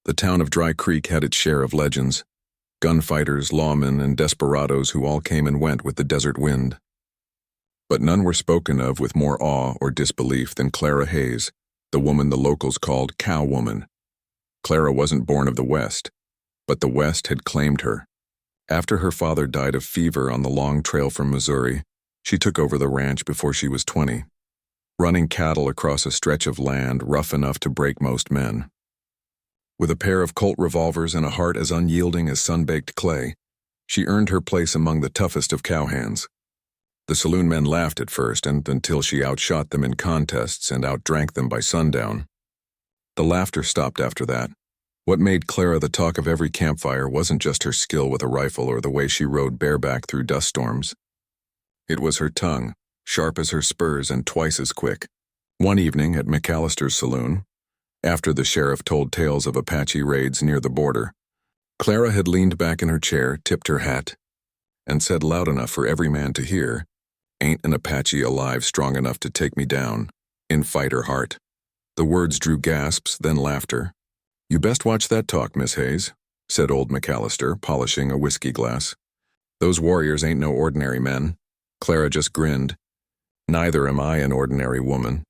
The town of Dry Creek had its share of legends. Gunfighters, lawmen, and desperados who all came and went with the desert wind. But none were spoken of with more awe or disbelief than Clara Hayes, the woman the locals called Cowwoman. Clara wasn't born of the West, but the West had claimed her. After her father died of fever on the long trail from Missouri, she took over the ranch before she was 20, running cattle across a stretch of land rough enough to break most men. With a pair of Colt revolvers and a heart as unyielding as sun-baked clay, she earned her place among the toughest of cowhands. The saloon men laughed at first and until she outshot them in contests and outdrank them by sundown. The laughter stopped after that. What made Clara the talk of every campfire wasn't just her skill with a rifle or the way she rode bareback through dust storms. It was her tongue, sharp as her spurs and twice as quick. One evening at McAllister's saloon, after the sheriff told tales of Apache raids near the border, Clara had leaned back in her chair, tipped her hat, and said loud enough for every man to hear, "Ain't an Apache alive strong enough to take me down," in fight or heart. The words drew gasps, then laughter. "You best watch that talk, Miss Hayes," said old McAllister, polishing a whiskey glass. "Those warriors ain't no ordinary men." Clara just grinned. "Neither am I an ordinary woman."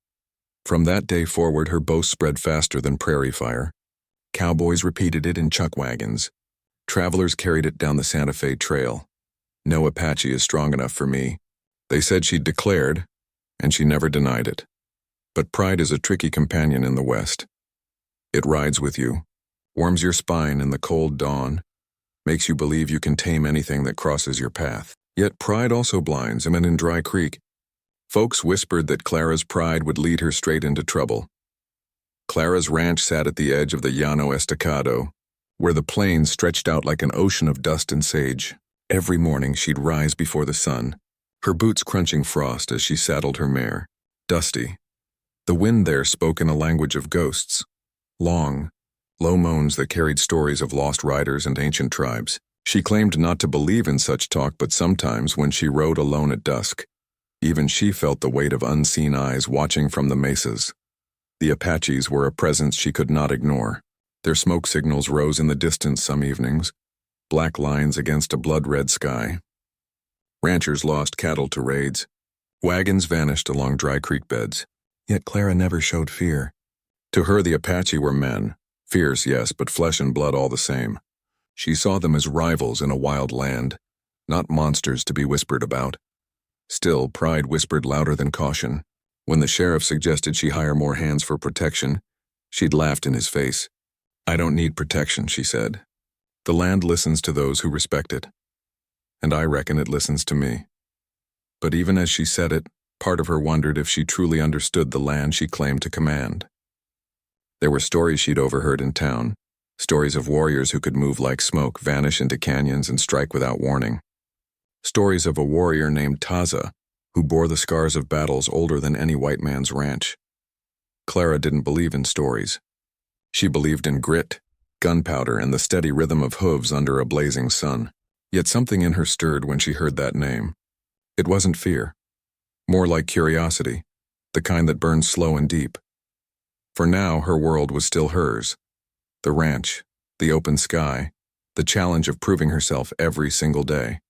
From that day forward, her boast spread faster than prairie fire. Cowboys repeated it in chuck wagons. Travelers carried it down the Santa Fe Trail. "No Apache is strong enough for me." They said she'd declared, and she never denied it. But pride is a tricky companion in the West. It rides with you, warms your spine in the cold dawn, makes you believe you can tame anything that crosses your path. Yet pride also blinds, and in Dry Creek, folks whispered that Clara's pride would lead her straight into trouble. Clara's ranch sat at the edge of the Llano Estacado, where the plains stretched out like an ocean of dust and sage. Every morning she'd rise before the sun, her boots crunching frost as she saddled her mare, Dusty. The wind there spoke in a language of ghosts, long, low moans that carried stories of lost riders and ancient tribes. She claimed not to believe in such talk, but sometimes when she rode alone at dusk, even she felt the weight of unseen eyes watching from the mesas. The Apaches were a presence she could not ignore. Their smoke signals rose in the distance some evenings, black lines against a blood-red sky. Ranchers lost cattle to raids. Wagons vanished along Dry Creek beds. Yet Clara never showed fear. To her, the Apache were men. Fierce, yes, but flesh and blood all the same. She saw them as rivals in a wild land, not monsters to be whispered about. Still, pride whispered louder than caution. When the sheriff suggested she hire more hands for protection, she'd laughed in his face. "I don't need protection," she said. "The land listens to those who respect it. And I reckon it listens to me." But even as she said it, part of her wondered if she truly understood the land she claimed to command. There were stories she'd overheard in town, stories of warriors who could move like smoke, vanish into canyons, and strike without warning. Stories of a warrior named Taza, who bore the scars of battles older than any white man's ranch. Clara didn't believe in stories. She believed in grit, gunpowder, and the steady rhythm of hooves under a blazing sun. Yet something in her stirred when she heard that name. It wasn't fear. More like curiosity, the kind that burns slow and deep. For now, her world was still hers. The ranch, the open sky, the challenge of proving herself every single day.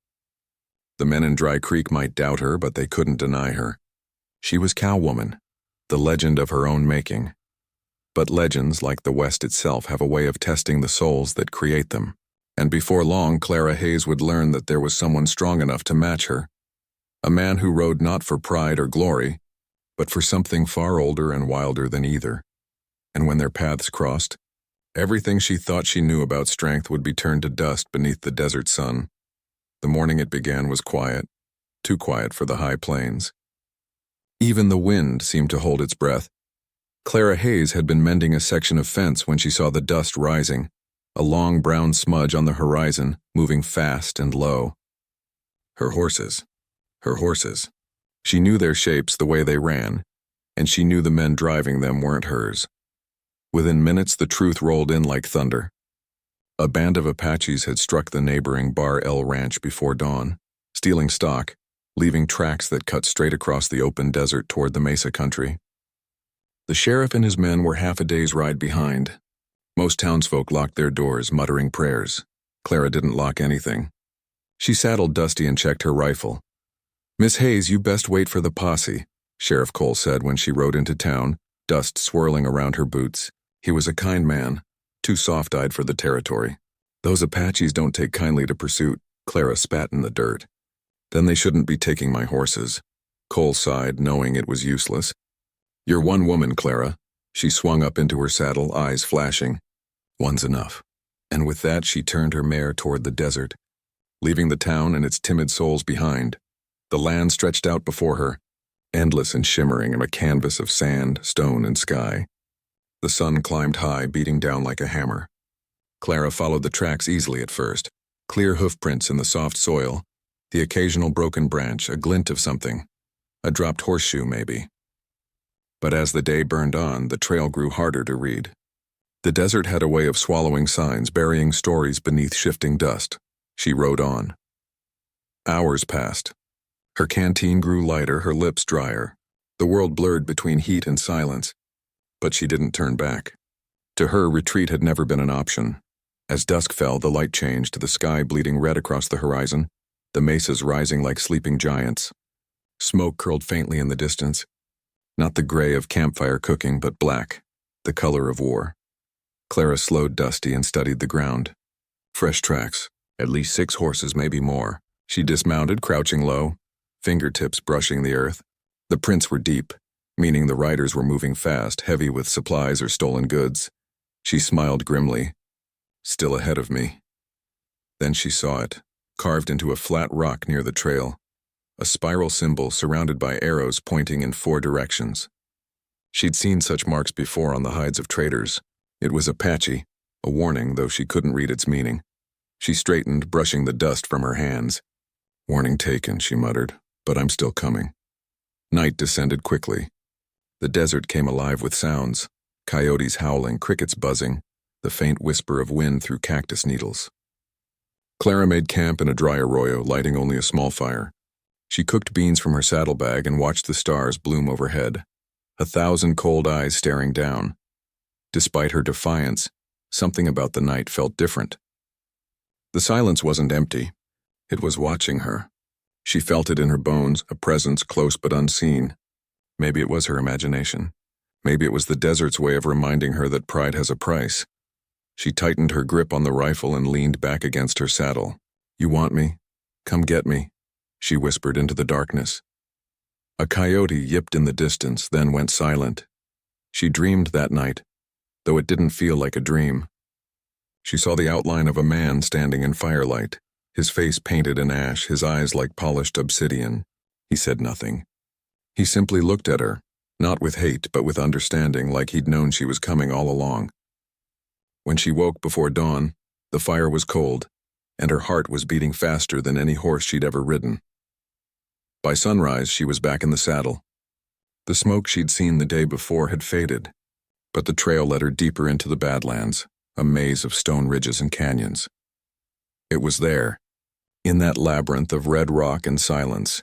The men in Dry Creek might doubt her, but they couldn't deny her. She was Cowwoman, the legend of her own making. But legends, like the West itself, have a way of testing the souls that create them. And before long, Clara Hayes would learn that there was someone strong enough to match her. A man who rode not for pride or glory, but for something far older and wilder than either. And when their paths crossed, everything she thought she knew about strength would be turned to dust beneath the desert sun. The morning it began was quiet, too quiet for the high plains. Even the wind seemed to hold its breath. Clara Hayes had been mending a section of fence when she saw the dust rising, a long brown smudge on the horizon, moving fast and low. Her horses. She knew their shapes the way they ran, and she knew the men driving them weren't hers. Within minutes, the truth rolled in like thunder. A band of Apaches had struck the neighboring Bar El Ranch before dawn, stealing stock, leaving tracks that cut straight across the open desert toward the Mesa country. The sheriff and his men were half a day's ride behind. Most townsfolk locked their doors, muttering prayers. Clara didn't lock anything. She saddled Dusty and checked her rifle. "Miss Hayes, you best wait for the posse," Sheriff Cole said when she rode into town, dust swirling around her boots. He was a kind man, too soft-eyed for the territory. "Those Apaches don't take kindly to pursuit," Clara spat in the dirt. "Then they shouldn't be taking my horses." Cole sighed, knowing it was useless. "You're one woman, Clara." She swung up into her saddle, eyes flashing. "One's enough." And with that she turned her mare toward the desert, leaving the town and its timid souls behind. The land stretched out before her, endless and shimmering in a canvas of sand, stone, and sky. The sun climbed high, beating down like a hammer. Clara followed the tracks easily at first. Clear hoofprints in the soft soil, the occasional broken branch, a glint of something. A dropped horseshoe, maybe. But as the day burned on, the trail grew harder to read. The desert had a way of swallowing signs, burying stories beneath shifting dust. She rode on. Hours passed. Her canteen grew lighter, her lips drier. The world blurred between heat and silence. But she didn't turn back. To her, retreat had never been an option. As dusk fell, the light changed, the sky bleeding red across the horizon, the mesas rising like sleeping giants. Smoke curled faintly in the distance. Not the gray of campfire cooking, but black, the color of war. Clara slowed Dusty and studied the ground. Fresh tracks, at least 6 horses, maybe more. She dismounted, crouching low, fingertips brushing the earth. The prints were deep, meaning the riders were moving fast, heavy with supplies or stolen goods. She smiled grimly. Still ahead of me. Then she saw it, carved into a flat rock near the trail. A spiral symbol surrounded by arrows pointing in 4 directions. She'd seen such marks before on the hides of traders. It was Apache, a warning, though she couldn't read its meaning. She straightened, brushing the dust from her hands. "Warning taken," she muttered, "but I'm still coming." Night descended quickly. The desert came alive with sounds, coyotes howling, crickets buzzing, the faint whisper of wind through cactus needles. Clara made camp in a dry arroyo, lighting only a small fire. She cooked beans from her saddlebag and watched the stars bloom overhead, 1,000 cold eyes staring down. Despite her defiance, something about the night felt different. The silence wasn't empty. It was watching her. She felt it in her bones, a presence close but unseen. Maybe it was her imagination. Maybe it was the desert's way of reminding her that pride has a price. She tightened her grip on the rifle and leaned back against her saddle. "You want me? Come get me," she whispered into the darkness. A coyote yipped in the distance, then went silent. She dreamed that night, though it didn't feel like a dream. She saw the outline of a man standing in firelight, his face painted in ash, his eyes like polished obsidian. He said nothing. He simply looked at her, not with hate but with understanding, like he'd known she was coming all along. When she woke before dawn, the fire was cold, and her heart was beating faster than any horse she'd ever ridden. By sunrise, she was back in the saddle. The smoke she'd seen the day before had faded, but the trail led her deeper into the Badlands, a maze of stone ridges and canyons. It was there, in that labyrinth of red rock and silence,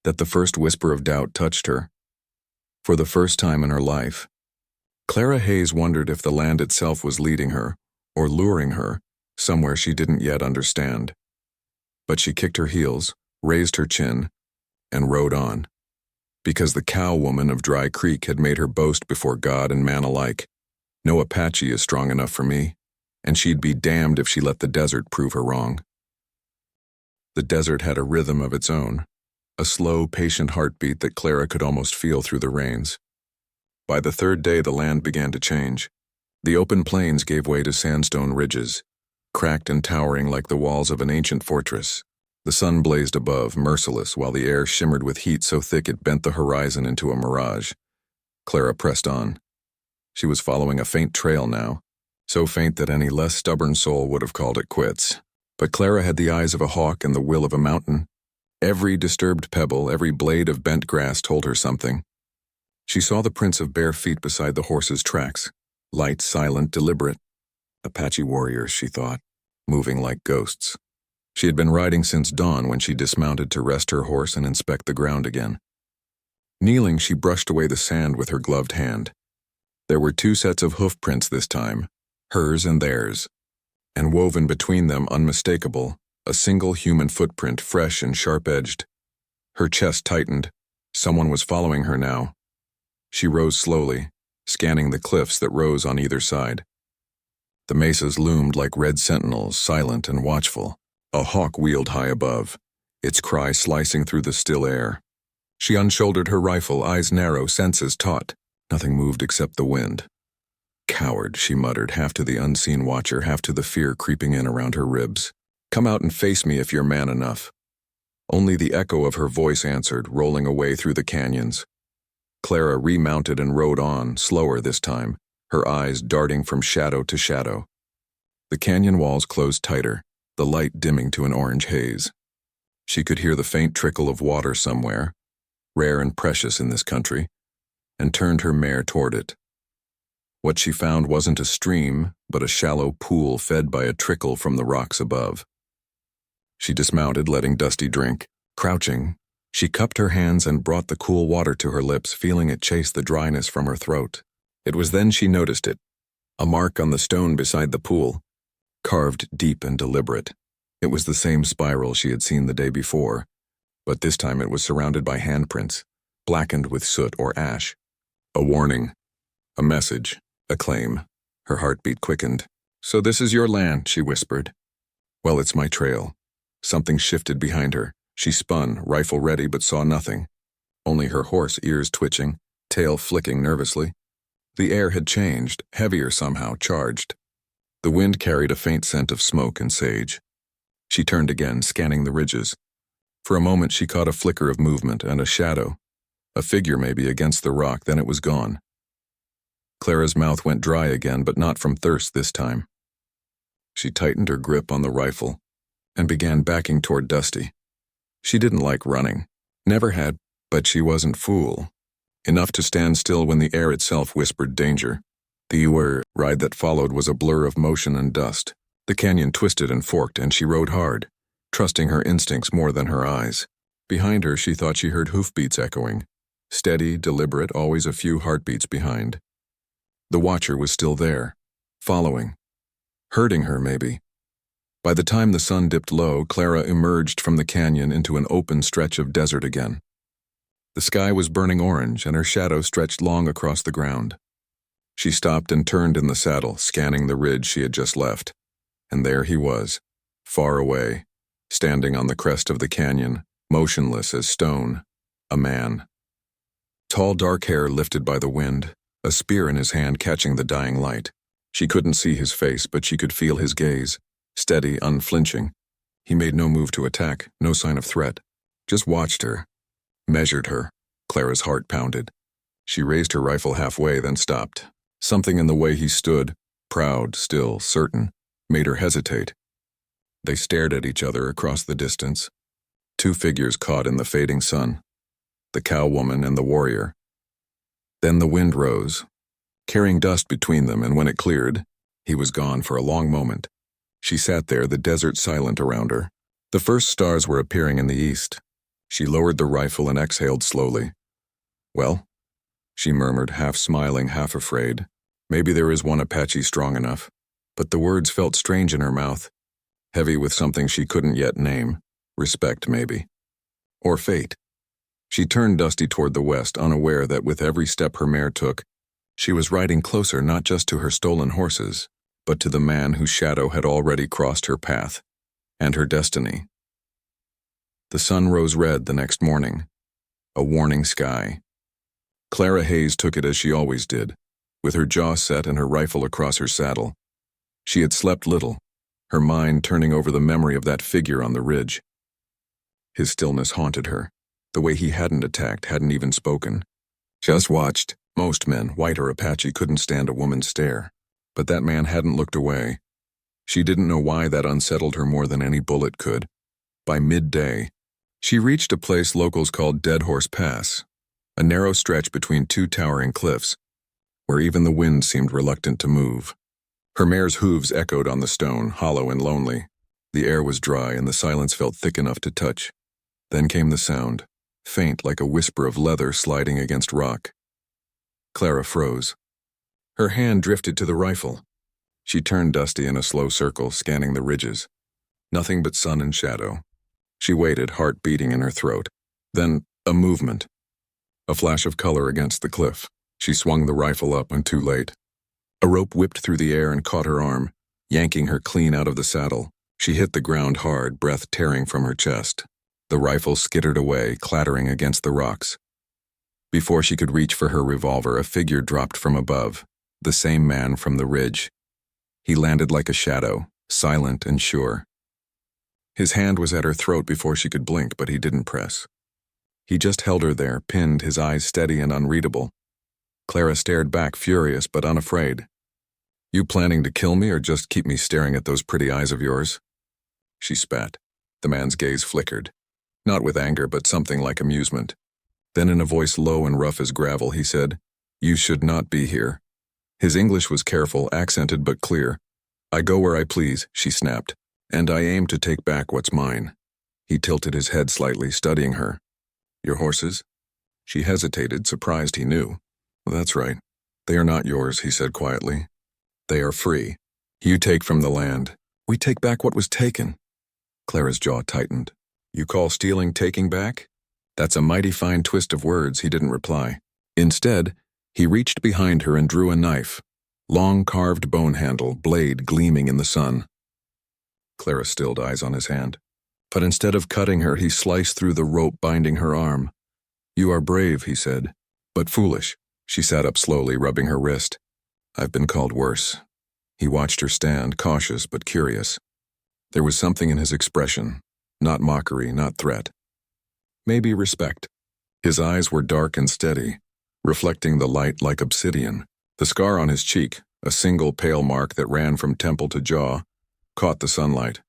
that the first whisper of doubt touched her. For the first time in her life, Clara Hayes wondered if the land itself was leading her, or luring her, somewhere she didn't yet understand. But she kicked her heels, raised her chin, and rode on. Because the cowwoman of Dry Creek had made her boast before God and man alike. No Apache is strong enough for me, and she'd be damned if she let the desert prove her wrong. The desert had a rhythm of its own, a slow, patient heartbeat that Clara could almost feel through the reins. By the 3rd day, the land began to change. The open plains gave way to sandstone ridges, cracked and towering like the walls of an ancient fortress. The sun blazed above, merciless, while the air shimmered with heat so thick it bent the horizon into a mirage. Clara pressed on. She was following a faint trail now, so faint that any less stubborn soul would have called it quits. But Clara had the eyes of a hawk and the will of a mountain. Every disturbed pebble, every blade of bent grass told her something. She saw the prints of bare feet beside the horse's tracks, light, silent, deliberate. Apache warriors, she thought, moving like ghosts. She had been riding since dawn when she dismounted to rest her horse and inspect the ground again. Kneeling, she brushed away the sand with her gloved hand. There were 2 sets of hoof prints this time, hers and theirs, and woven between them unmistakable, a single human footprint, fresh and sharp-edged. Her chest tightened. Someone was following her now. She rose slowly, scanning the cliffs that rose on either side. The mesas loomed like red sentinels, silent and watchful. A hawk wheeled high above, its cry slicing through the still air. She unshouldered her rifle, eyes narrow, senses taut. Nothing moved except the wind. Coward, she muttered, half to the unseen watcher, half to the fear creeping in around her ribs. Come out and face me if you're man enough. Only the echo of her voice answered, rolling away through the canyons. Clara remounted and rode on, slower this time, her eyes darting from shadow to shadow. The canyon walls closed tighter, the light dimming to an orange haze. She could hear the faint trickle of water somewhere, rare and precious in this country, and turned her mare toward it. What she found wasn't a stream, but a shallow pool fed by a trickle from the rocks above. She dismounted, letting Dusty drink. Crouching, she cupped her hands and brought the cool water to her lips, feeling it chase the dryness from her throat. It was then she noticed it, a mark on the stone beside the pool, carved deep and deliberate. It was the same spiral she had seen the day before, but this time it was surrounded by handprints, blackened with soot or ash. A warning, a message, a claim. Her heartbeat quickened. "So this is your land," she whispered. "Well, it's my trail." Something shifted behind her. She spun, rifle ready, but saw nothing. Only her horse, ears twitching, tail flicking nervously. The air had changed, heavier somehow, charged. The wind carried a faint scent of smoke and sage. She turned again, scanning the ridges. For a moment she caught a flicker of movement and a shadow. A figure maybe against the rock, then it was gone. Clara's mouth went dry again, but not from thirst this time. She tightened her grip on the rifle and began backing toward Dusty. She didn't like running. Never had, but she wasn't fool. Enough to stand still when the air itself whispered danger. The ride that followed was a blur of motion and dust. The canyon twisted and forked, and she rode hard, trusting her instincts more than her eyes. Behind her, she thought she heard hoofbeats echoing. Steady, deliberate, always a few heartbeats behind. The watcher was still there, following. Hurting her, maybe. By the time the sun dipped low, Clara emerged from the canyon into an open stretch of desert again. The sky was burning orange, and her shadow stretched long across the ground. She stopped and turned in the saddle, scanning the ridge she had just left. And there he was, far away, standing on the crest of the canyon, motionless as stone, a man. Tall dark hair lifted by the wind, a spear in his hand catching the dying light. She couldn't see his face, but she could feel his gaze, steady, unflinching. He made no move to attack, no sign of threat. Just watched her, measured her. Clara's heart pounded. She raised her rifle halfway, then stopped. Something in the way he stood, proud, still, certain, made her hesitate. They stared at each other across the distance. Two figures caught in the fading sun, the cowwoman and the warrior. Then the wind rose, carrying dust between them, and when it cleared, he was gone for a long moment. She sat there, the desert silent around her. The first stars were appearing in the east. She lowered the rifle and exhaled slowly. "Well," she murmured, half smiling, half afraid. "Maybe there is one Apache strong enough." But the words felt strange in her mouth, heavy with something she couldn't yet name. Respect, maybe. Or fate. She turned Dusty toward the west, unaware that with every step her mare took, she was riding closer not just to her stolen horses, but to the man whose shadow had already crossed her path, and her destiny. The sun rose red the next morning, a warning sky. Clara Hayes took it as she always did, with her jaw set and her rifle across her saddle. She had slept little, her mind turning over the memory of that figure on the ridge. His stillness haunted her, the way he hadn't attacked, hadn't even spoken. Just watched. Most men, white or Apache, couldn't stand a woman's stare. But that man hadn't looked away. She didn't know why that unsettled her more than any bullet could. By midday, she reached a place locals called Dead Horse Pass, a narrow stretch between two towering cliffs, where even the wind seemed reluctant to move. Her mare's hooves echoed on the stone, hollow and lonely. The air was dry and the silence felt thick enough to touch. Then came the sound, faint like a whisper of leather sliding against rock. Clara froze. Her hand drifted to the rifle. She turned Dusty in a slow circle, scanning the ridges. Nothing but sun and shadow. She waited, heart beating in her throat. Then, a movement. A flash of color against the cliff. She swung the rifle up and too late. A rope whipped through the air and caught her arm, yanking her clean out of the saddle. She hit the ground hard, breath tearing from her chest. The rifle skittered away, clattering against the rocks. Before she could reach for her revolver, a figure dropped from above, the same man from the ridge. He landed like a shadow, silent and sure. His hand was at her throat before she could blink, but he didn't press. He just held her there, pinned, his eyes steady and unreadable. Clara stared back, furious but unafraid. "You planning to kill me or just keep me staring at those pretty eyes of yours?" She spat. The man's gaze flickered. Not with anger, but something like amusement. Then in a voice low and rough as gravel, he said, "You should not be here." His English was careful, accented but clear. "I go where I please," she snapped, "and I aim to take back what's mine." He tilted his head slightly, studying her. "Your horses?" She hesitated, surprised he knew. "That's right. They are not yours," he said quietly. "They are free. You take from the land. We take back what was taken." Clara's jaw tightened. "You call stealing taking back?" "That's a mighty fine twist of words," he didn't reply. Instead, he reached behind her and drew a knife. Long carved bone handle, blade gleaming in the sun. Clara stilled, eyes on his hand. But instead of cutting her, he sliced through the rope binding her arm. "You are brave," he said, "but foolish." She sat up slowly, rubbing her wrist. "I've been called worse." He watched her stand, cautious but curious. There was something in his expression, not mockery, not threat. Maybe respect. His eyes were dark and steady, reflecting the light like obsidian. The scar on his cheek, a single pale mark that ran from temple to jaw, caught the sunlight.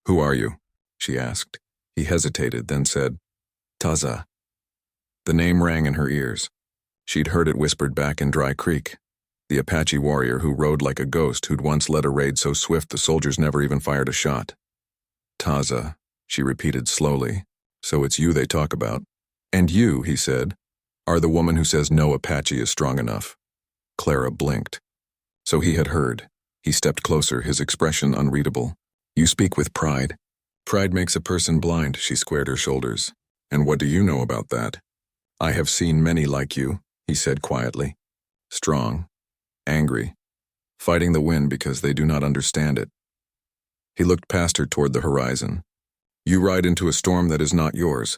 "Who are you?" she asked. He hesitated, then said, "Taza." The name rang in her ears. She'd heard it whispered back in Dry Creek. The Apache warrior who rode like a ghost, who'd once led a raid so swift the soldiers never even fired a shot. "Taza," she repeated slowly. "So it's you they talk about." "And you," he said, "are the woman who says no Apache is strong enough." Clara blinked. So he had heard. He stepped closer, his expression unreadable. "You speak with pride." "Pride makes a person blind," she squared her shoulders. "And what do you know about that?" "I have seen many like you," he said quietly. Strong, angry, fighting the wind because they do not understand it. He looked past her toward the horizon. "You ride into a storm that is not yours."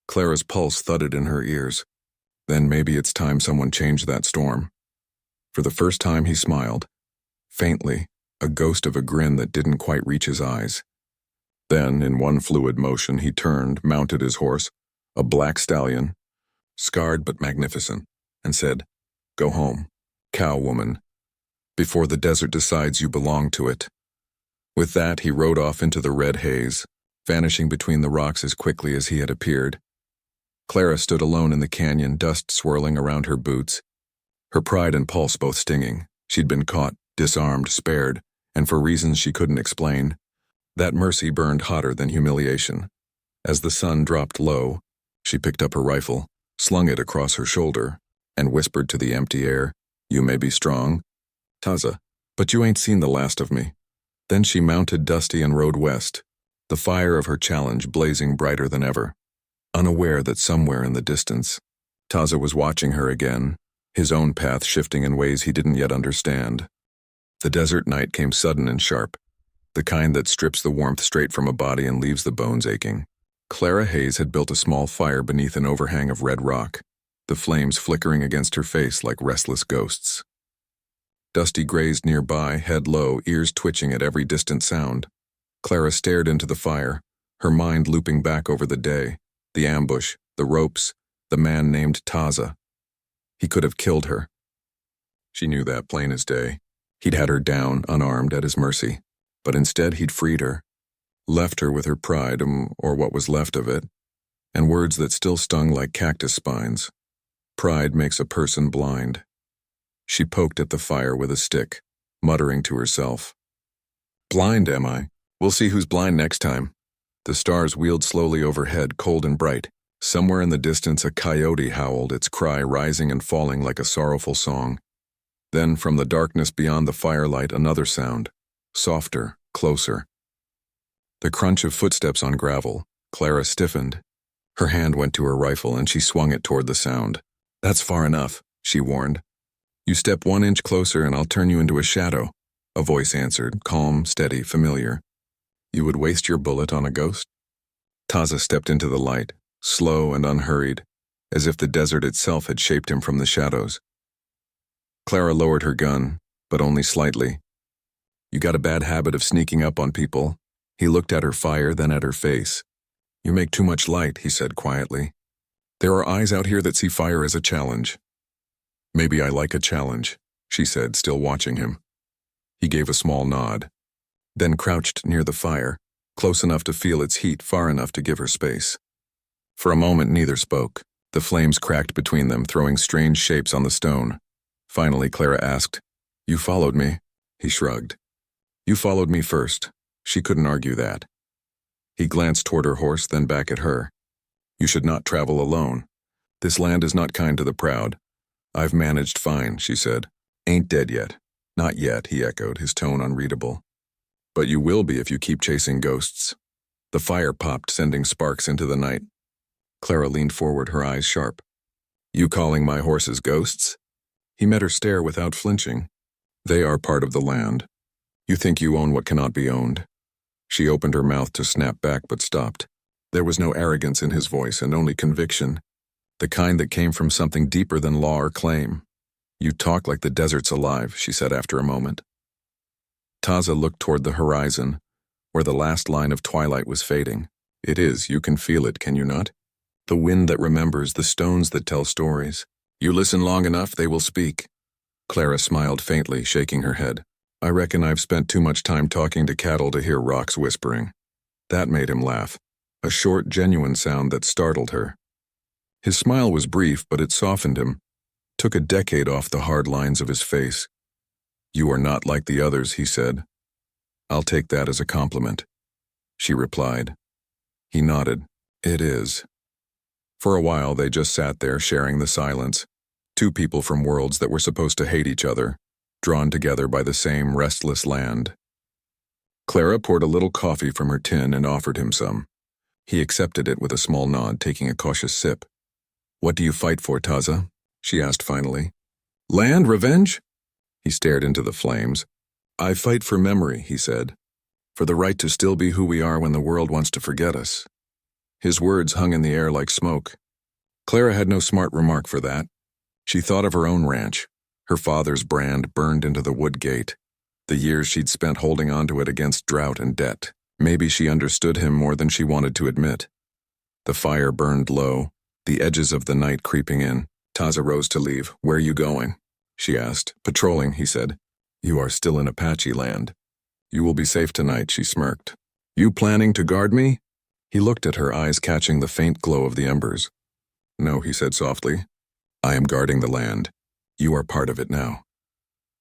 Clara's pulse thudded in her ears. Then maybe it's time someone changed that storm. For the first time he smiled. Faintly, a ghost of a grin that didn't quite reach his eyes. Then, in one fluid motion, he turned, mounted his horse, a black stallion, scarred but magnificent, and said, "Go home, cowwoman, before the desert decides you belong to it." With that, he rode off into the red haze, vanishing between the rocks as quickly as he had appeared. Clara stood alone in the canyon, dust swirling around her boots, her pride and pulse both stinging. She'd been caught, disarmed, spared, and for reasons she couldn't explain. That mercy burned hotter than humiliation. As the sun dropped low, she picked up her rifle, slung it across her shoulder, and whispered to the empty air, "You may be strong, Taza, but you ain't seen the last of me." Then she mounted Dusty and rode west, the fire of her challenge blazing brighter than ever, unaware that somewhere in the distance, Taza was watching her again, his own path shifting in ways he didn't yet understand. The desert night came sudden and sharp, the kind that strips the warmth straight from a body and leaves the bones aching. Clara Hayes had built a small fire beneath an overhang of red rock, the flames flickering against her face like restless ghosts. Dusty grazed nearby, head low, ears twitching at every distant sound. Clara stared into the fire, her mind looping back over the day, the ambush, the ropes, the man named Taza. He could have killed her. She knew that plain as day. He'd had her down, unarmed, at his mercy. But instead he'd freed her, left her with her pride, or what was left of it, and words that still stung like cactus spines. Pride makes a person blind. She poked at the fire with a stick, muttering to herself. "Blind, am I? We'll see who's blind next time." The stars wheeled slowly overhead, cold and bright. Somewhere in the distance a coyote howled, its cry rising and falling like a sorrowful song. Then, from the darkness beyond the firelight, another sound. Softer, closer. The crunch of footsteps on gravel. Clara stiffened. Her hand went to her rifle and she swung it toward the sound. "That's far enough," she warned. "You step 1 inch closer and I'll turn you into a shadow," a voice answered, calm, steady, familiar. "You would waste your bullet on a ghost?" Taza stepped into the light, slow and unhurried, as if the desert itself had shaped him from the shadows. Clara lowered her gun, but only slightly. "You got a bad habit of sneaking up on people." He looked at her fire, then at her face. "You make too much light," he said quietly. "There are eyes out here that see fire as a challenge." "Maybe I like a challenge," she said, still watching him. He gave a small nod, then crouched near the fire, close enough to feel its heat, far enough to give her space. For a moment neither spoke. The flames cracked between them, throwing strange shapes on the stone. Finally, Clara asked, "You followed me?" He shrugged. "You followed me first." She couldn't argue that. He glanced toward her horse, then back at her. "You should not travel alone. This land is not kind to the proud." "I've managed fine," she said. "Ain't dead yet." "Not yet," he echoed, his tone unreadable. "But you will be if you keep chasing ghosts." The fire popped, sending sparks into the night. Clara leaned forward, her eyes sharp. "You calling my horses ghosts?" He met her stare without flinching. "They are part of the land. You think you own what cannot be owned." She opened her mouth to snap back but stopped. There was no arrogance in his voice and only conviction, the kind that came from something deeper than law or claim. "You talk like the desert's alive," she said after a moment. Taza looked toward the horizon, where the last line of twilight was fading. "It is, you can feel it, can you not? The wind that remembers, the stones that tell stories. You listen long enough, they will speak." Clara smiled faintly, shaking her head. "I reckon I've spent too much time talking to cattle to hear rocks whispering." That made him laugh, a short, genuine sound that startled her. His smile was brief, but it softened him, took a decade off the hard lines of his face. "You are not like the others," he said. "I'll take that as a compliment." She replied. He nodded. "It is." For a while they just sat there, sharing the silence. Two people from worlds that were supposed to hate each other, drawn together by the same restless land. Clara poured a little coffee from her tin and offered him some. He accepted it with a small nod, taking a cautious sip. "What do you fight for, Taza?" she asked finally. "Land, revenge?" He stared into the flames. "I fight for memory," he said. "For the right to still be who we are when the world wants to forget us." His words hung in the air like smoke. Clara had no smart remark for that. She thought of her own ranch, her father's brand burned into the wood gate, the years she'd spent holding onto it against drought and debt. Maybe she understood him more than she wanted to admit. The fire burned low, the edges of the night creeping in. Taza rose to leave. "Where you going?" she asked. "Patrolling," he said. "You are still in Apache land." "You will be safe tonight," she smirked. "You planning to guard me?" He looked at her, eyes catching the faint glow of the embers. "No," he said softly. "I am guarding the land. You are part of it now."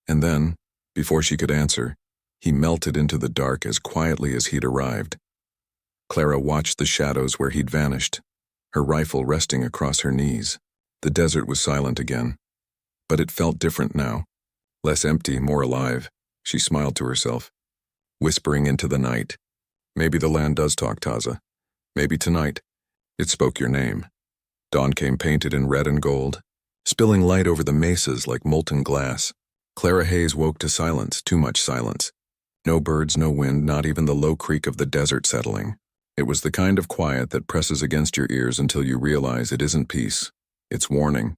And then, before she could answer, he melted into the dark as quietly as he'd arrived. Clara watched the shadows where he'd vanished, her rifle resting across her knees. The desert was silent again. But it felt different now. Less empty, more alive. She smiled to herself, whispering into the night. "Maybe the land does talk, Taza. Maybe tonight it spoke your name." Dawn came painted in red and gold, spilling light over the mesas like molten glass. Clara Hayes woke to silence, too much silence. No birds, no wind, not even the low creak of the desert settling. It was the kind of quiet that presses against your ears until you realize it isn't peace. It's warning.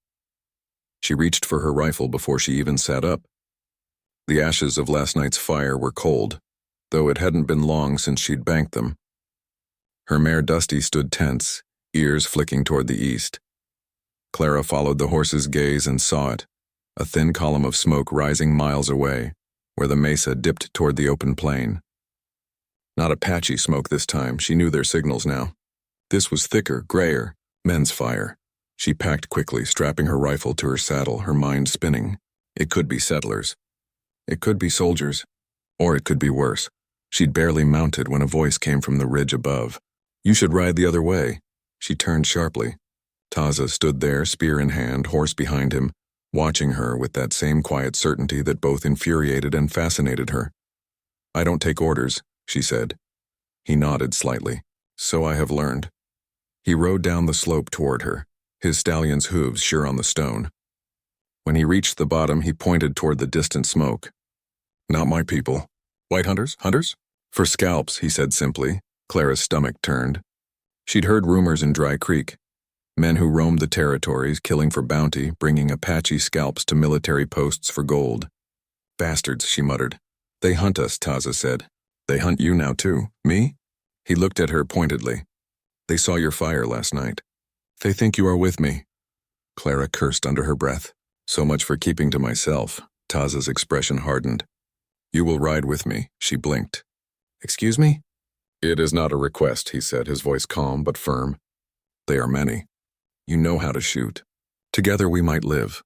She reached for her rifle before she even sat up. The ashes of last night's fire were cold, though it hadn't been long since she'd banked them. Her mare Dusty stood tense, ears flicking toward the east. Clara followed the horse's gaze and saw it, a thin column of smoke rising miles away, where the mesa dipped toward the open plain. Not Apache smoke this time, she knew their signals now. This was thicker, grayer, men's fire. She packed quickly, strapping her rifle to her saddle, her mind spinning. It could be settlers. It could be soldiers. Or it could be worse. She'd barely mounted when a voice came from the ridge above. "You should ride the other way." She turned sharply. Taza stood there, spear in hand, horse behind him, watching her with that same quiet certainty that both infuriated and fascinated her. "I don't take orders," she said. He nodded slightly. "So I have learned." He rode down the slope toward her, his stallion's hooves sure on the stone. When he reached the bottom, he pointed toward the distant smoke. "Not my people. White hunters? Hunters?" "For scalps," he said simply. Clara's stomach turned. She'd heard rumors in Dry Creek. Men who roamed the territories, killing for bounty, bringing Apache scalps to military posts for gold. "Bastards," she muttered. "They hunt us," Taza said. "They hunt you now too. Me?" He looked at her pointedly. "They saw your fire last night. They think you are with me." Clara cursed under her breath. "So much for keeping to myself." Taza's expression hardened. "You will ride with me," she blinked. "Excuse me?" "It is not a request," he said, his voice calm but firm. "They are many. You know how to shoot. Together we might live."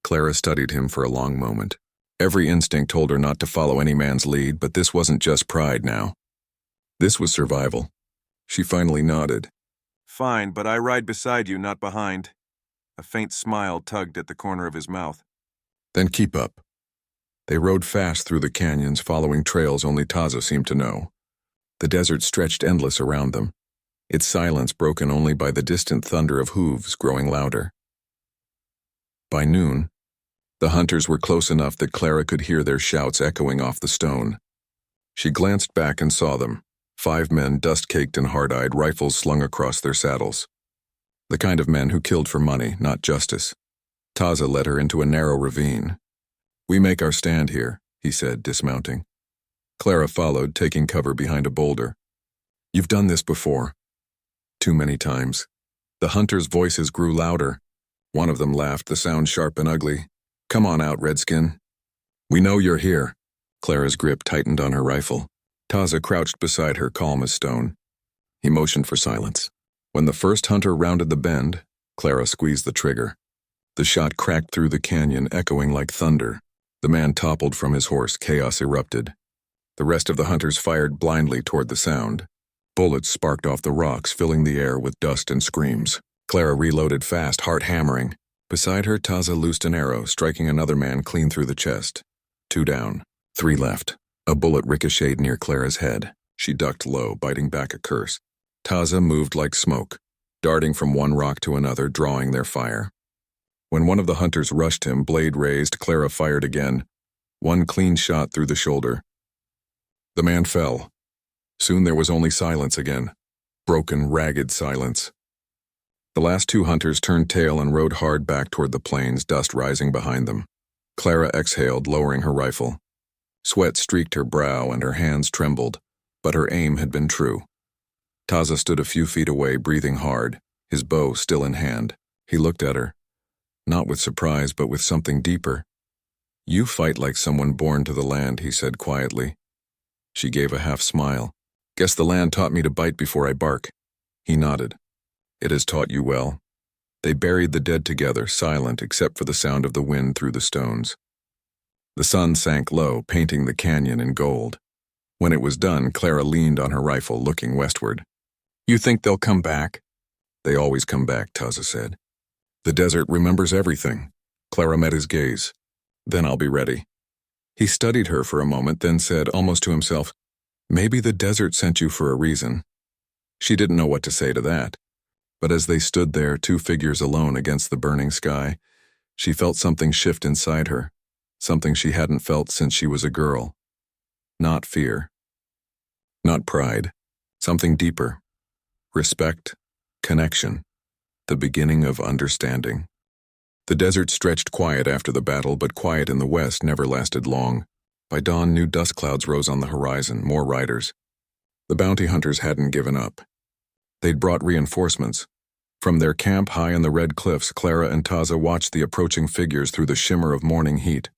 Clara studied him for a long moment. Every instinct told her not to follow any man's lead, but this wasn't just pride now. This was survival. She finally nodded. "Fine, but I ride beside you, not behind." A faint smile tugged at the corner of his mouth. "Then keep up." They rode fast through the canyons, following trails only Taza seemed to know. The desert stretched endless around them, its silence broken only by the distant thunder of hooves growing louder. By noon, the hunters were close enough that Clara could hear their shouts echoing off the stone. She glanced back and saw them, 5 men dust-caked and hard-eyed, rifles slung across their saddles. The kind of men who killed for money, not justice. Taza led her into a narrow ravine. "We make our stand here," he said, dismounting. Clara followed, taking cover behind a boulder. "You've done this before." "Too many times." The hunters' voices grew louder. One of them laughed, the sound sharp and ugly. "Come on out, Redskin." "We know you're here." Clara's grip tightened on her rifle. Taza crouched beside her, calm as stone. He motioned for silence. When the first hunter rounded the bend, Clara squeezed the trigger. The shot cracked through the canyon, echoing like thunder. The man toppled from his horse, chaos erupted. The rest of the hunters fired blindly toward the sound. Bullets sparked off the rocks, filling the air with dust and screams. Clara reloaded fast, heart hammering. Beside her, Taza loosed an arrow, striking another man clean through the chest. 2 down, 3 left. A bullet ricocheted near Clara's head. She ducked low, biting back a curse. Taza moved like smoke, darting from one rock to another, drawing their fire. When one of the hunters rushed him, blade raised, Clara fired again. One clean shot through the shoulder. The man fell. Soon there was only silence again. Broken, ragged silence. The last 2 hunters turned tail and rode hard back toward the plains, dust rising behind them. Clara exhaled, lowering her rifle. Sweat streaked her brow and her hands trembled, but her aim had been true. Taza stood a few feet away, breathing hard, his bow still in hand. He looked at her, not with surprise, but with something deeper. "You fight like someone born to the land," he said quietly. She gave a half smile. "Guess the land taught me to bite before I bark." He nodded. "It has taught you well." They buried the dead together, silent except for the sound of the wind through the stones. The sun sank low, painting the canyon in gold. When it was done, Clara leaned on her rifle, looking westward. "You think they'll come back?" "They always come back," Taza said. "The desert remembers everything." Clara met his gaze. "Then I'll be ready." He studied her for a moment, then said, almost to himself, "Maybe the desert sent you for a reason." She didn't know what to say to that. But as they stood there, 2 figures alone against the burning sky, she felt something shift inside her, something she hadn't felt since she was a girl. Not fear. Not pride. Something deeper. Respect. Connection. The beginning of understanding. The desert stretched quiet after the battle, but quiet in the west never lasted long. By dawn, new dust clouds rose on the horizon, more riders. The bounty hunters hadn't given up. They'd brought reinforcements. From their camp high in the red cliffs, Clara and Taza watched the approaching figures through the shimmer of morning heat.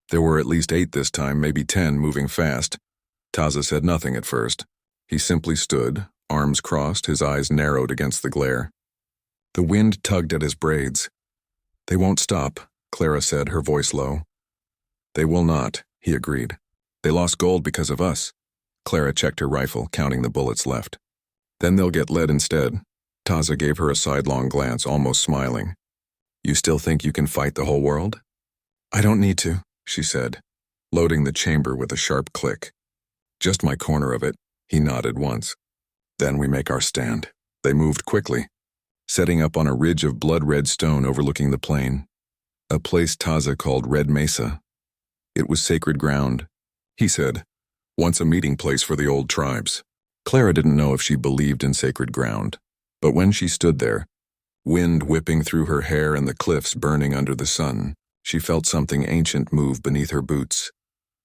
There were at least 8 this time, maybe 10, moving fast. Taza said nothing at first. He simply stood, arms crossed, his eyes narrowed against the glare. The wind tugged at his braids. "They won't stop," Clara said, her voice low. "They will not," he agreed. "They lost gold because of us." Clara checked her rifle, counting the bullets left. "Then they'll get lead instead." Taza gave her a sidelong glance, almost smiling. You still think you can fight the whole world? I don't need to, she said, loading the chamber with a sharp click. Just my corner of it, he nodded once. Then we make our stand. They moved quickly, setting up on a ridge of blood-red stone overlooking the plain. A place Taza called Red Mesa. It was sacred ground, he said, once a meeting place for the old tribes. Clara didn't know if she believed in sacred ground, but when she stood there, wind whipping through her hair and the cliffs burning under the sun, she felt something ancient move beneath her boots.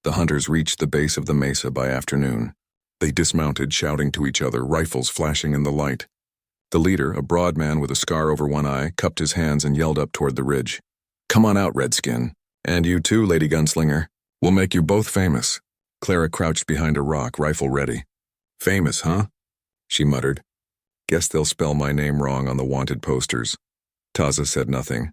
The hunters reached the base of the mesa by afternoon. They dismounted, shouting to each other, rifles flashing in the light. The leader, a broad man with a scar over one eye, cupped his hands and yelled up toward the ridge. Come on out, Redskin. And you too, Lady Gunslinger. We'll make you both famous. Clara crouched behind a rock, rifle ready. Famous, huh? She muttered. Guess they'll spell my name wrong on the wanted posters. Taza said nothing.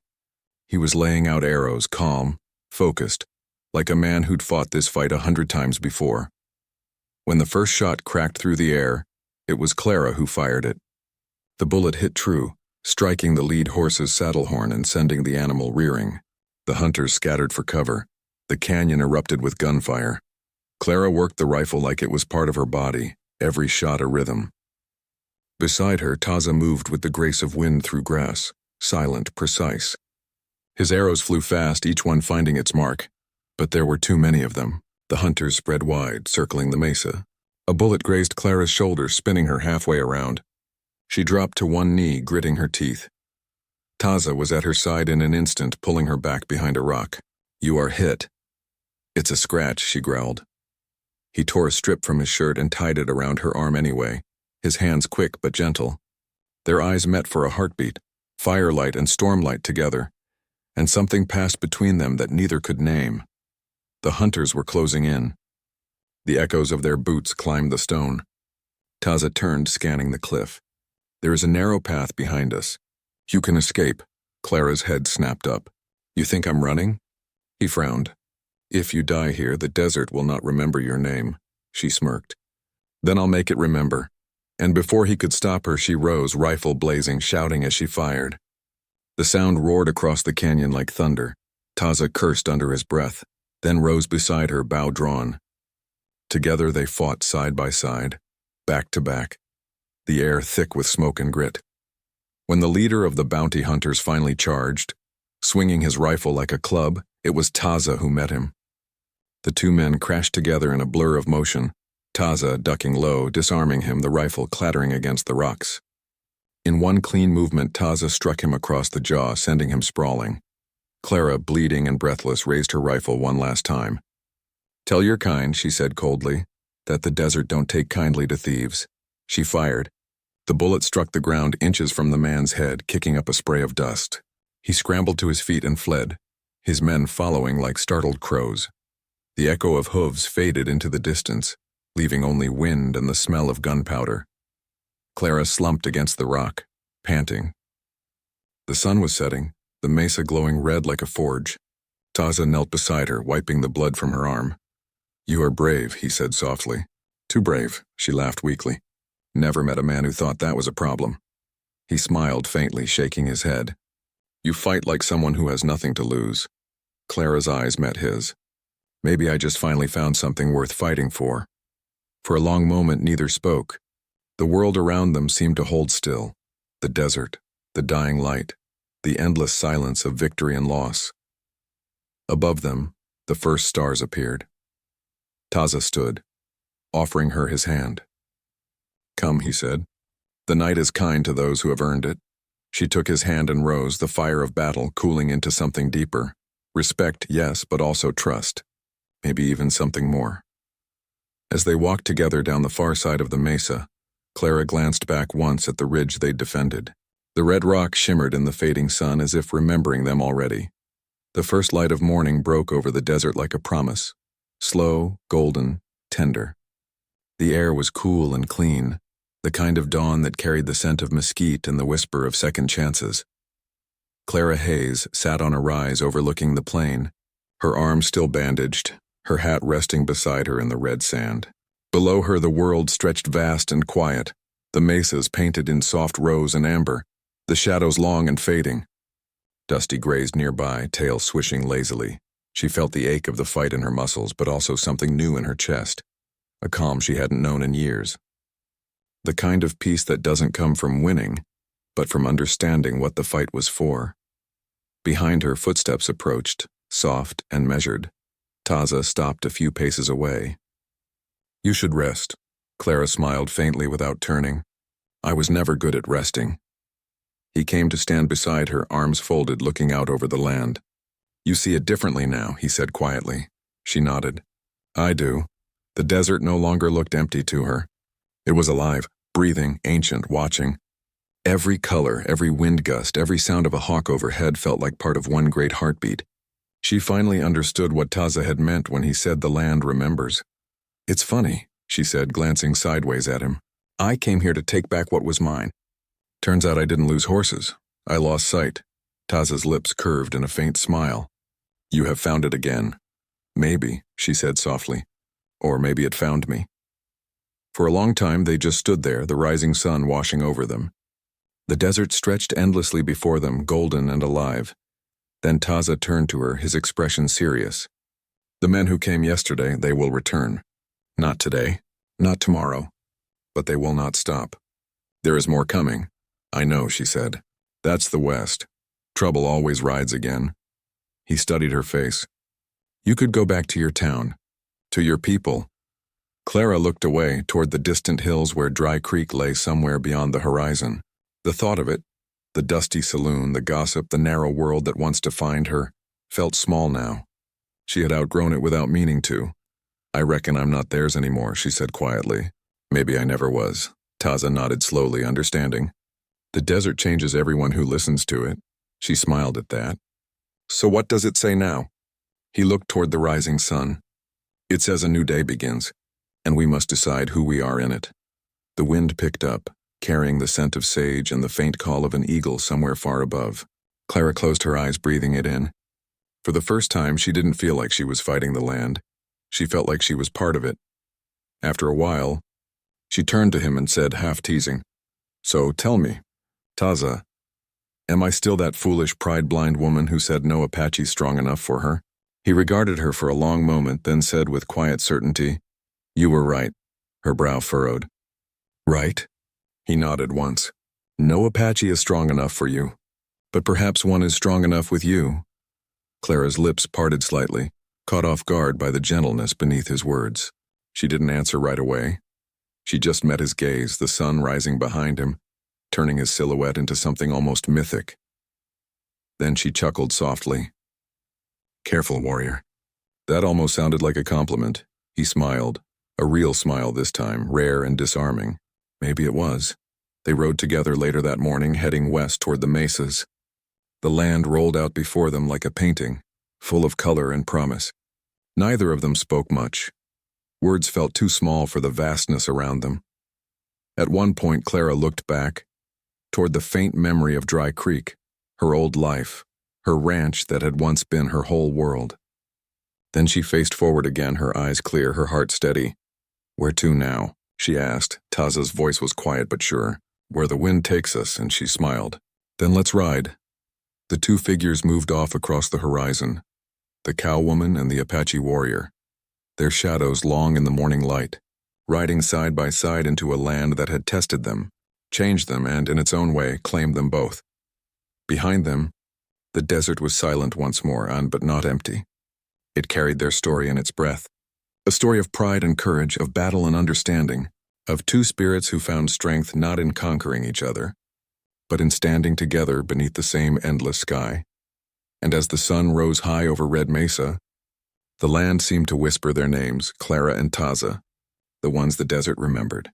He was laying out arrows, calm, focused, like a man who'd fought this fight 100 times before. When the first shot cracked through the air, it was Clara who fired it. The bullet hit true, striking the lead horse's saddle horn and sending the animal rearing. The hunters scattered for cover. The canyon erupted with gunfire. Clara worked the rifle like it was part of her body, every shot a rhythm. Beside her, Taza moved with the grace of wind through grass, silent, precise. His arrows flew fast, each one finding its mark. But there were too many of them. The hunters spread wide, circling the mesa. A bullet grazed Clara's shoulder, spinning her halfway around. She dropped to one knee, gritting her teeth. Taza was at her side in an instant, pulling her back behind a rock. You are hit. It's a scratch, she growled. He tore a strip from his shirt and tied it around her arm anyway, his hands quick but gentle. Their eyes met for a heartbeat, firelight and stormlight together, and something passed between them that neither could name. The hunters were closing in. The echoes of their boots climbed the stone. Taza turned, scanning the cliff. There is a narrow path behind us. You can escape. Clara's head snapped up. You think I'm running? He frowned. If you die here, the desert will not remember your name, she smirked. Then I'll make it remember. And before he could stop her, she rose, rifle blazing, shouting as she fired. The sound roared across the canyon like thunder. Taza cursed under his breath, then rose beside her, bow drawn. Together they fought side by side, back to back, the air thick with smoke and grit. When the leader of the bounty hunters finally charged, swinging his rifle like a club, it was Taza who met him. The two men crashed together in a blur of motion, Taza ducking low, disarming him, the rifle clattering against the rocks. In one clean movement, Taza struck him across the jaw, sending him sprawling. Clara, bleeding and breathless, raised her rifle one last time. Tell your kind, she said coldly, that the desert don't take kindly to thieves. She fired. The bullet struck the ground inches from the man's head, kicking up a spray of dust. He scrambled to his feet and fled, his men following like startled crows. The echo of hooves faded into the distance, leaving only wind and the smell of gunpowder. Clara slumped against the rock, panting. The sun was setting, the mesa glowing red like a forge. Taza knelt beside her, wiping the blood from her arm. You are brave, he said softly. Too brave, she laughed weakly. Never met a man who thought that was a problem. He smiled faintly, shaking his head. You fight like someone who has nothing to lose. Clara's eyes met his. Maybe I just finally found something worth fighting for. For a long moment, neither spoke. The world around them seemed to hold still. The desert, the dying light, the endless silence of victory and loss. Above them, the first stars appeared. Taza stood, offering her his hand. Come, he said. The night is kind to those who have earned it. She took his hand and rose, the fire of battle cooling into something deeper. Respect, yes, but also trust. Maybe even something more. As they walked together down the far side of the mesa, Clara glanced back once at the ridge they'd defended. The red rock shimmered in the fading sun as if remembering them already. The first light of morning broke over the desert like a promise. Slow, golden, tender. The air was cool and clean, the kind of dawn that carried the scent of mesquite and the whisper of second chances. Clara Hayes sat on a rise overlooking the plain, her arm still bandaged, her hat resting beside her in the red sand. Below her the world stretched vast and quiet, the mesas painted in soft rose and amber, the shadows long and fading. Dusty grazed nearby, tail swishing lazily. She felt the ache of the fight in her muscles, but also something new in her chest, a calm she hadn't known in years. The kind of peace that doesn't come from winning, but from understanding what the fight was for. Behind her, footsteps approached, soft and measured. Taza stopped a few paces away. "You should rest." Clara smiled faintly without turning. "I was never good at resting." He came to stand beside her, arms folded, looking out over the land. "You see it differently now," he said quietly. She nodded. "I do." The desert no longer looked empty to her. It was alive, breathing, ancient, watching. Every color, every wind gust, every sound of a hawk overhead felt like part of one great heartbeat. She finally understood what Taza had meant when he said the land remembers. "It's funny," she said, glancing sideways at him. "I came here to take back what was mine. Turns out I didn't lose horses. I lost sight." Taza's lips curved in a faint smile. "You have found it again." "Maybe," she said softly. "Or maybe it found me." For a long time they just stood there, the rising sun washing over them. The desert stretched endlessly before them, golden and alive. Then Taza turned to her, his expression serious. "The men who came yesterday, they will return. Not today, not tomorrow, but they will not stop. There is more coming." "I know," she said. "That's the West. Trouble always rides again." He studied her face. "You could go back to your town, to your people." Clara looked away toward the distant hills where Dry Creek lay somewhere beyond the horizon. The thought of it, the dusty saloon, the gossip, the narrow world that once defined her, felt small now. She had outgrown it without meaning to. "I reckon I'm not theirs anymore," she said quietly. "Maybe I never was." Taza nodded slowly, understanding. "The desert changes everyone who listens to it." She smiled at that. "So what does it say now?" He looked toward the rising sun. "It says a new day begins, and we must decide who we are in it." The wind picked up, carrying the scent of sage and the faint call of an eagle somewhere far above. Clara closed her eyes, breathing it in. For the first time, she didn't feel like she was fighting the land. She felt like she was part of it. After a while, she turned to him and said, half teasing, "So tell me, Taza, am I still that foolish, pride-blind woman who said no Apache strong enough for her?" He regarded her for a long moment, then said with quiet certainty, "You were right." Her brow furrowed. "Right?" He nodded once. "No Apache is strong enough for you. But perhaps one is strong enough with you." Clara's lips parted slightly, caught off guard by the gentleness beneath his words. She didn't answer right away. She just met his gaze, the sun rising behind him, turning his silhouette into something almost mythic. Then she chuckled softly. "Careful, warrior." That almost sounded like a compliment. He smiled, a real smile this time, rare and disarming. Maybe it was. They rode together later that morning, heading west toward the mesas. The land rolled out before them like a painting, full of color and promise. Neither of them spoke much. Words felt too small for the vastness around them. At one point, Clara looked back, toward the faint memory of Dry Creek, her old life, her ranch that had once been her whole world. Then she faced forward again, her eyes clear, her heart steady. "Where to now?" she asked. Taza's voice was quiet but sure. "Where the wind takes us," and she smiled. "Then let's ride." The two figures moved off across the horizon, the cowwoman and the Apache warrior, their shadows long in the morning light, riding side by side into a land that had tested them, changed them, and, in its own way, claimed them both. Behind them, the desert was silent once more, but not empty. It carried their story in its breath. A story of pride and courage, of battle and understanding, of two spirits who found strength not in conquering each other, but in standing together beneath the same endless sky. And as the sun rose high over Red Mesa, the land seemed to whisper their names, Clara and Taza, the ones the desert remembered.